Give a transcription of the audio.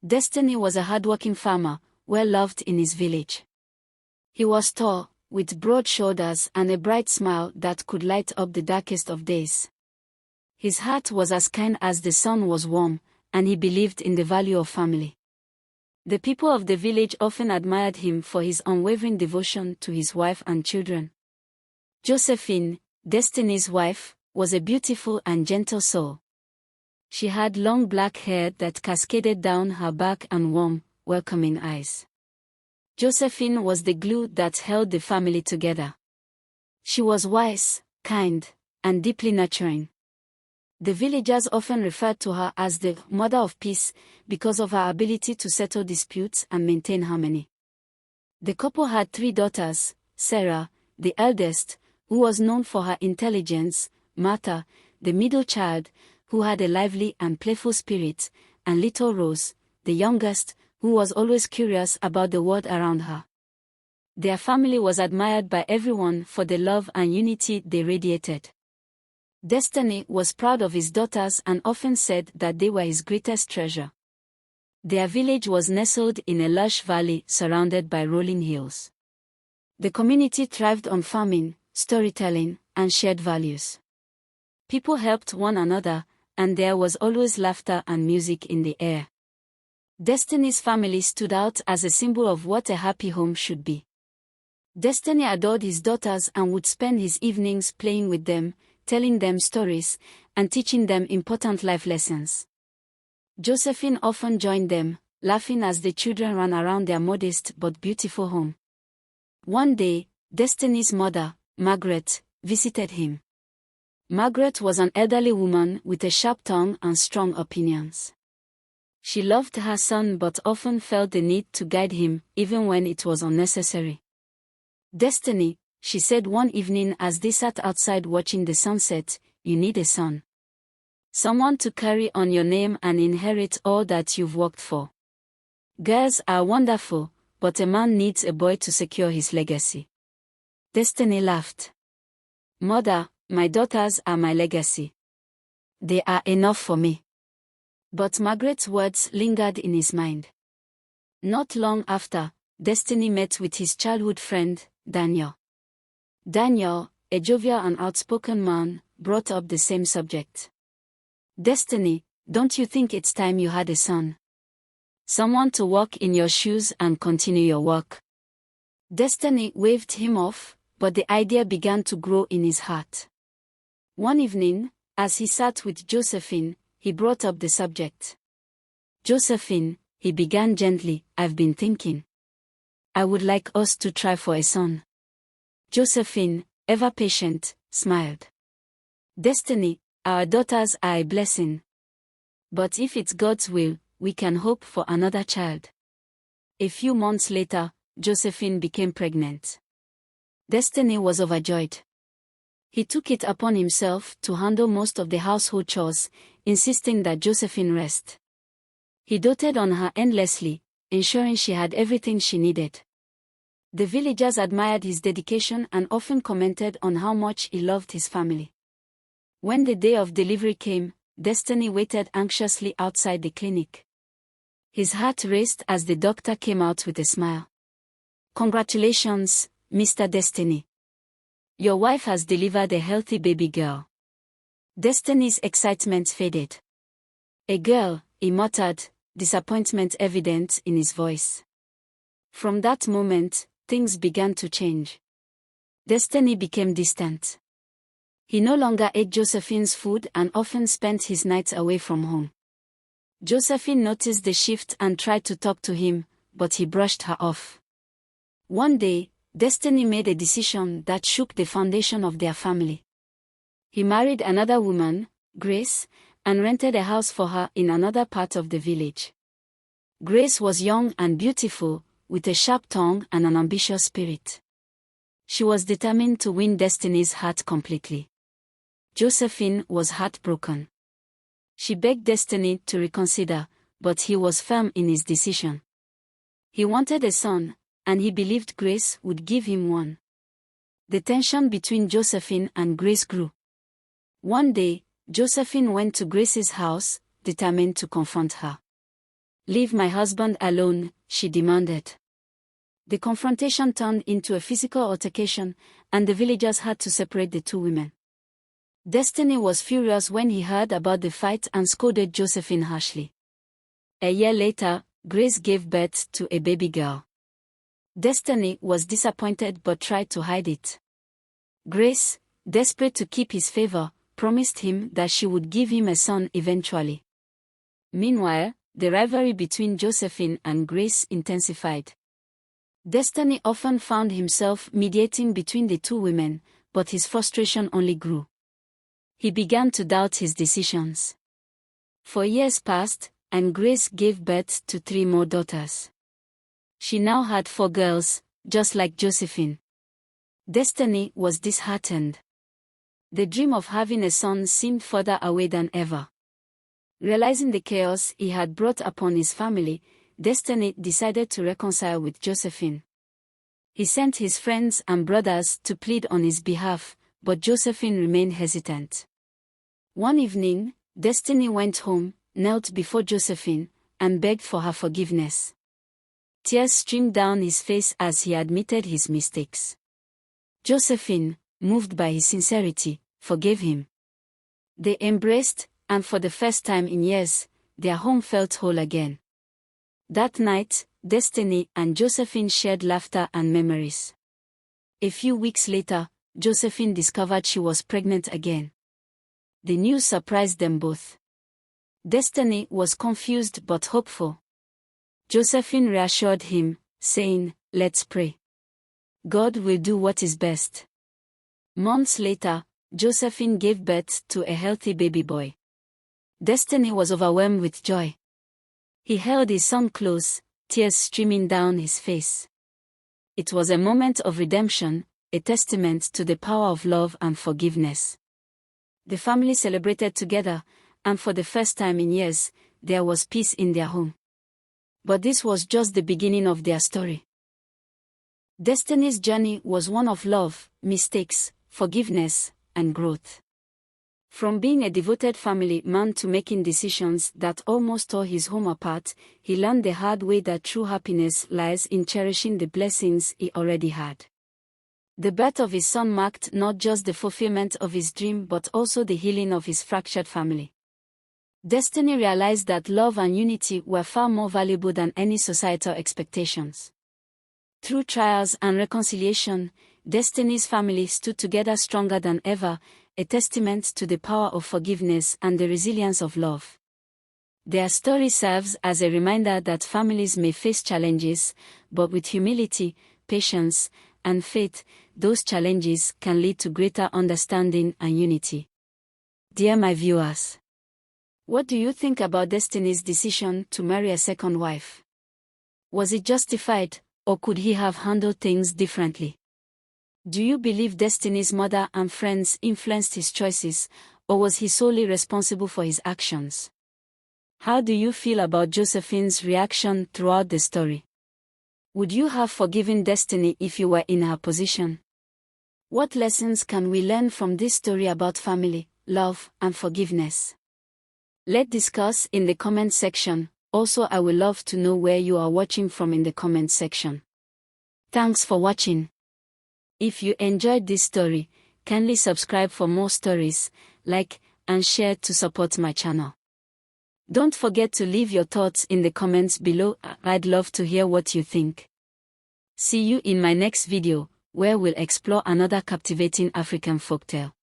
Destiny was a hardworking farmer, well loved in his village. He was tall, with broad shoulders and a bright smile that could light up the darkest of days. His heart was as kind as the sun was warm, and he believed in the value of family. The people of the village often admired him for his unwavering devotion to his wife and children. Josephine, Destiny's wife, was a beautiful and gentle soul. She had long black hair that cascaded down her back and warm, welcoming eyes. Josephine was the glue that held the family together. She was wise, kind, and deeply nurturing. The villagers often referred to her as the Mother of Peace because of her ability to settle disputes and maintain harmony. The couple had 3 daughters: Sarah, the eldest, who was known for her intelligence; Martha, the middle child, who had a lively and playful spirit; and little Rose, the youngest, who was always curious about the world around her. Their family was admired by everyone for the love and unity they radiated. Destiny was proud of his daughters and often said that they were his greatest treasure. Their village was nestled in a lush valley surrounded by rolling hills. The community thrived on farming, storytelling, and shared values. People helped one another, and there was always laughter and music in the air. Destiny's family stood out as a symbol of what a happy home should be. Destiny adored his daughters and would spend his evenings playing with them, telling them stories, and teaching them important life lessons. Josephine often joined them, laughing as the children ran around their modest but beautiful home. One day, Destiny's mother, Margaret, visited him. Margaret was an elderly woman with a sharp tongue and strong opinions. She loved her son but often felt the need to guide him, even when it was unnecessary. "Destiny," she said one evening as they sat outside watching the sunset, "you need a son. Someone to carry on your name and inherit all that you've worked for. Girls are wonderful, but a man needs a boy to secure his legacy." Destiny laughed. "Mother, my daughters are my legacy. They are enough for me." But Margaret's words lingered in his mind. Not long after, Destiny met with his childhood friend, Daniel. Daniel, a jovial and outspoken man, brought up the same subject. "Destiny, don't you think it's time you had a son? Someone to walk in your shoes and continue your work?" Destiny waved him off, but the idea began to grow in his heart. One evening, as he sat with Josephine, he brought up the subject. "Josephine," he began gently, "I've been thinking. I would like us to try for a son." Josephine, ever patient, smiled. "Destiny, our daughters are a blessing. But if it's God's will, we can hope for another child." A few months later, Josephine became pregnant. Destiny was overjoyed. He took it upon himself to handle most of the household chores, insisting that Josephine rest. He doted on her endlessly, ensuring she had everything she needed. The villagers admired his dedication and often commented on how much he loved his family. When the day of delivery came, Destiny waited anxiously outside the clinic. His heart raced as the doctor came out with a smile. "Congratulations, Mr. Destiny. Your wife has delivered a healthy baby girl." Destiny's excitement faded. "A girl," he muttered, disappointment evident in his voice. From that moment, things began to change. Destiny became distant. He no longer ate Josephine's food and often spent his nights away from home. Josephine noticed the shift and tried to talk to him, but he brushed her off. One day, Destiny made a decision that shook the foundation of their family. He married another woman, Grace, and rented a house for her in another part of the village. Grace was young and beautiful, with a sharp tongue and an ambitious spirit. She was determined to win Destiny's heart completely. Josephine was heartbroken. She begged Destiny to reconsider, but he was firm in his decision. He wanted a son, and he believed Grace would give him one. The tension between Josephine and Grace grew. One day, Josephine went to Grace's house, determined to confront her. "Leave my husband alone," she demanded. The confrontation turned into a physical altercation, and the villagers had to separate the two women. Destiny was furious when he heard about the fight and scolded Josephine harshly. A year later, Grace gave birth to a baby girl. Destiny was disappointed but tried to hide it. Grace, desperate to keep his favor, promised him that she would give him a son eventually. Meanwhile, the rivalry between Josephine and Grace intensified. Destiny often found himself mediating between the two women, but his frustration only grew. He began to doubt his decisions. 4 years passed, and Grace gave birth to 3 more daughters. She now had 4 girls, just like Josephine. Destiny was disheartened. The dream of having a son seemed further away than ever. Realizing the chaos he had brought upon his family, Destiny decided to reconcile with Josephine. He sent his friends and brothers to plead on his behalf, but Josephine remained hesitant. One evening, Destiny went home, knelt before Josephine, and begged for her forgiveness. Tears streamed down his face as he admitted his mistakes. Josephine, moved by his sincerity, forgave him. They embraced, and for the first time in years, their home felt whole again. That night, Destiny and Josephine shared laughter and memories. A few weeks later, Josephine discovered she was pregnant again. The news surprised them both. Destiny was confused but hopeful. Josephine reassured him, saying, "Let's pray. God will do what is best." Months later, Josephine gave birth to a healthy baby boy. Destiny was overwhelmed with joy. He held his son close, tears streaming down his face. It was a moment of redemption, a testament to the power of love and forgiveness. The family celebrated together, and for the first time in years, there was peace in their home. But this was just the beginning of their story. Destiny's journey was one of love, mistakes, forgiveness, and growth. From being a devoted family man to making decisions that almost tore his home apart, he learned the hard way that true happiness lies in cherishing the blessings he already had. The birth of his son marked not just the fulfillment of his dream but also the healing of his fractured family. Destiny realized that love and unity were far more valuable than any societal expectations. Through trials and reconciliation, Destiny's family stood together stronger than ever, a testament to the power of forgiveness and the resilience of love. Their story serves as a reminder that families may face challenges, but with humility, patience, and faith, those challenges can lead to greater understanding and unity. Dear my viewers, what do you think about Destiny's decision to marry a second wife? Was it justified, or could he have handled things differently? Do you believe Destiny's mother and friends influenced his choices, or was he solely responsible for his actions? How do you feel about Josephine's reaction throughout the story? Would you have forgiven Destiny if you were in her position? What lessons can we learn from this story about family, love, and forgiveness? Let's discuss in the comment section. Also, I would love to know where you are watching from in the comment section. Thanks for watching. If you enjoyed this story, kindly subscribe for more stories, like, and share to support my channel. Don't forget to leave your thoughts in the comments below. I'd love to hear what you think. See you in my next video, where we'll explore another captivating African folktale.